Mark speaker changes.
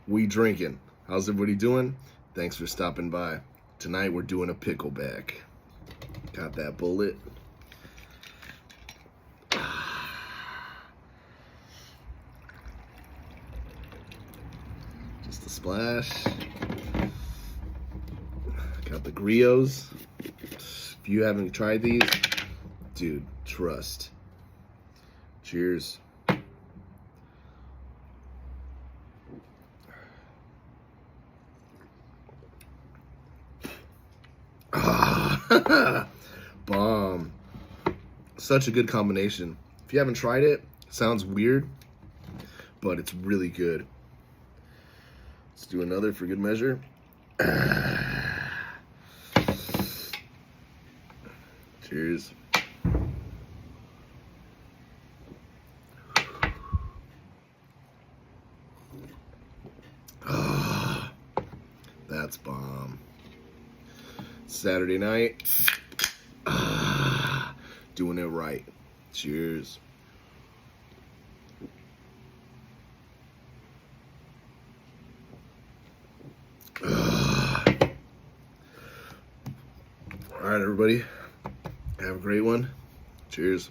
Speaker 1: we drinking? How's everybody doing? Thanks for stopping by. Tonight we're doing a pickleback. Got that bullet. Just a splash. Got the grillos. If you haven't tried these, dude, trust. Cheers. Bomb. Such a good combination. If you haven't tried it, sounds weird, but it's really good. Let's do another for good measure. Cheers. That's bomb. Saturday night. Doing it right. Cheers. All right, everybody. Have a great one. Cheers.